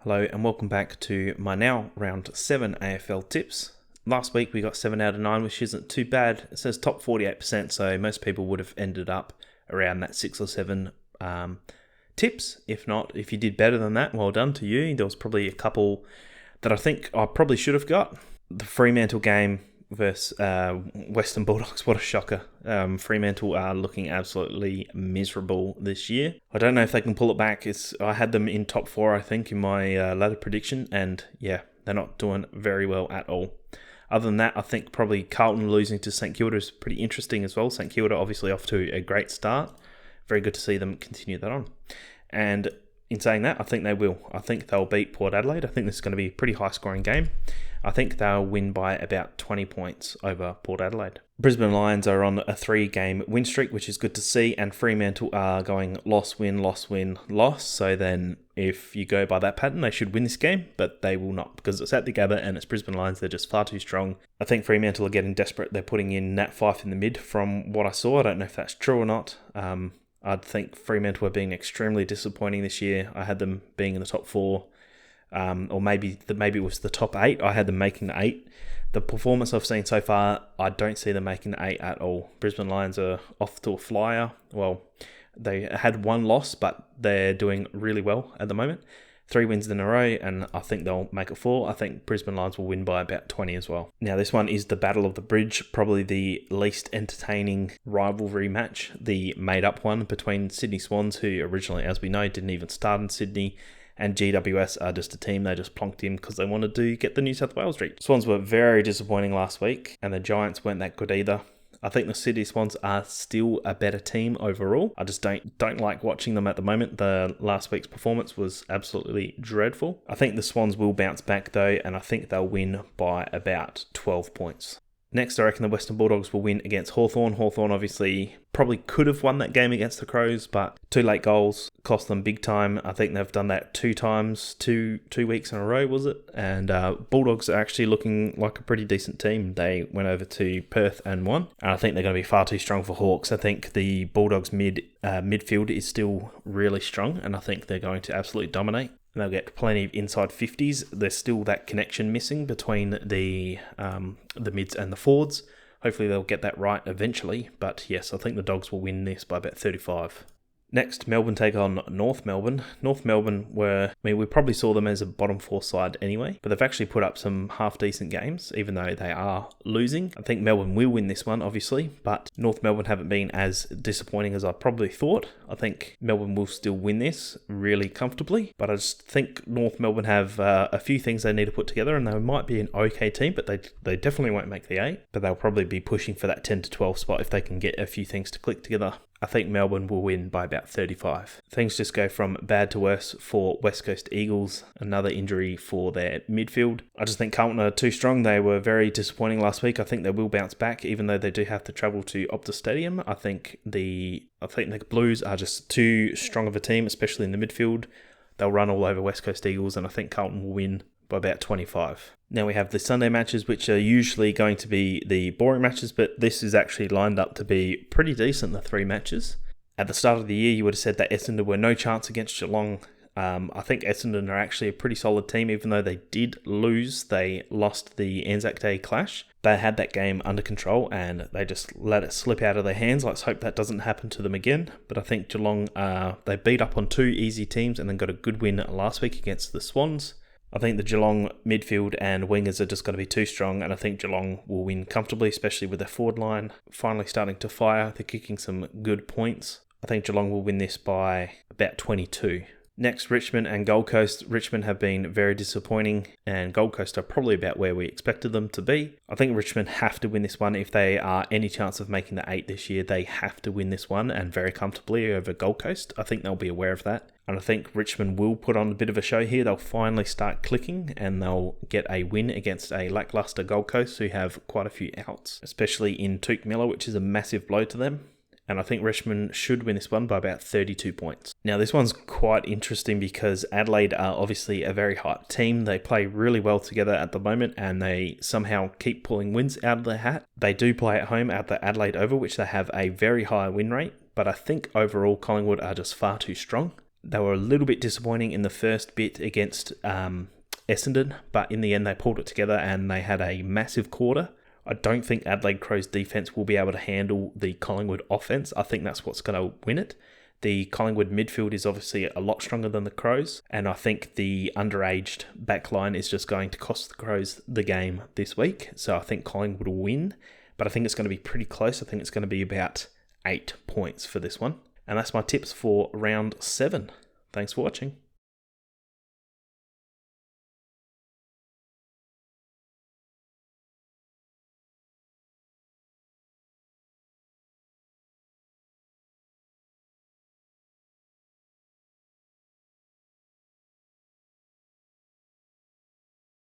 Hello and welcome back to my now round 7 AFL tips. Last week we got 7 out of 9, which isn't too bad. It says top 48%, so most people would have ended up around that 6 or 7 tips. If not, if you did better than that, well done to you. There was probably a couple that I think I probably should have got. The Fremantle game versus Western Bulldogs, what a shocker. Fremantle are looking absolutely miserable this year. I don't know if they can pull it back. I had them in top 4, I think, in my ladder prediction, and yeah, they're not doing very well at all. Other than that, I think probably Carlton losing to St Kilda is pretty interesting as well. St Kilda obviously off to a great start. Very good to see them continue that on. And in saying that, I think they will. I think they'll beat Port Adelaide. I think this is going to be a pretty high-scoring game. I think they'll win by about 20 points over Port Adelaide. Brisbane Lions are on a 3-game win streak, which is good to see, and Fremantle are going loss, win, loss, win, loss. So then if you go by that pattern, they should win this game, but they will not because it's at the Gabba and it's Brisbane Lions. They're just far too strong. I think Fremantle are getting desperate. They're putting in Nat Fyfe in the mid from what I saw. I don't know if that's true or not. I'd think Fremantle are being extremely disappointing this year. I had them being in the top 4. Or maybe it was the top 8. I had them making the 8. The performance I've seen so far, I don't see them making the 8 at all. Brisbane Lions are off to a flyer. Well, they had 1 loss, but they're doing really well at the moment. 3 wins in a row, and I think they'll make it 4. I think Brisbane Lions will win by about 20 as well. Now, this one is the Battle of the Bridge, probably the least entertaining rivalry match, the made-up one between Sydney Swans, who originally, as we know, didn't even start in Sydney, and GWS are just a team they just plonked in because they wanted to get the New South Wales reach. Swans were very disappointing last week, and the Giants weren't that good either. I think the Sydney Swans are still a better team overall. I just don't like watching them at the moment. The last week's performance was absolutely dreadful. I think the Swans will bounce back though, and I think they'll win by about 12 points. Next, I reckon the Western Bulldogs will win against Hawthorn. Hawthorn obviously probably could have won that game against the Crows, but 2 late goals cost them big time. I think they've done that 2 times, two weeks in a row, was it? And Bulldogs are actually looking like a pretty decent team. They went over to Perth and won. And I think they're going to be far too strong for Hawks. I think the Bulldogs midfield is still really strong, and I think they're going to absolutely dominate. And they'll get plenty of inside 50s. There's still that connection missing between the mids and the forwards. Hopefully they'll get that right eventually. But yes, I think the Dogs will win this by about 35. Next, Melbourne take on North Melbourne. North Melbourne we probably saw them as a bottom 4 side anyway, but they've actually put up some half-decent games, even though they are losing. I think Melbourne will win this one, obviously, but North Melbourne haven't been as disappointing as I probably thought. I think Melbourne will still win this really comfortably, but I just think North Melbourne have a few things they need to put together, and they might be an okay team, but they definitely won't make the 8, but they'll probably be pushing for that 10 to 12 spot if they can get a few things to click together. I think Melbourne will win by about 35. Things just go from bad to worse for West Coast Eagles. Another injury for their midfield. I just think Carlton are too strong. They were very disappointing last week. I think they will bounce back, even though they do have to travel to Optus Stadium. I think the Blues are just too strong of a team, especially in the midfield. They'll run all over West Coast Eagles, and I think Carlton will win by about 25. Now we have the Sunday matches, which are usually going to be the boring matches, but this is actually lined up to be pretty decent, the 3 matches. At the start of the year, you would have said that Essendon were no chance against Geelong. I think Essendon are actually a pretty solid team, even though they did lose. They lost the Anzac Day clash. They had that game under control, and they just let it slip out of their hands. Let's hope that doesn't happen to them again. But I think Geelong, they beat up on 2 easy teams and then got a good win last week against the Swans. I think the Geelong midfield and wingers are just going to be too strong, and I think Geelong will win comfortably, especially with their forward line finally starting to fire. They're kicking some good points. I think Geelong will win this by about 22. Next, Richmond and Gold Coast. Richmond have been very disappointing, and Gold Coast are probably about where we expected them to be. I think Richmond have to win this one. If they are any chance of making the 8 this year, they have to win this one, and very comfortably over Gold Coast. I think they'll be aware of that. And I think Richmond will put on a bit of a show here. They'll finally start clicking, and they'll get a win against a lackluster Gold Coast who have quite a few outs, especially in Tuke Miller, which is a massive blow to them. And I think Richmond should win this one by about 32 points. Now, this one's quite interesting because Adelaide are obviously a very hyped team. They play really well together at the moment, and they somehow keep pulling wins out of their hat. They do play at home at the Adelaide Oval, which they have a very high win rate. But I think overall Collingwood are just far too strong. They were a little bit disappointing in the first bit against Essendon, but in the end they pulled it together and they had a massive quarter. I don't think Adelaide Crows defence will be able to handle the Collingwood offence. I think that's what's going to win it. The Collingwood midfield is obviously a lot stronger than the Crows, and I think the underaged backline is just going to cost the Crows the game this week. So I think Collingwood will win, but I think it's going to be pretty close. I think it's going to be about 8 points for this one. And that's my tips for round 7. Thanks for watching.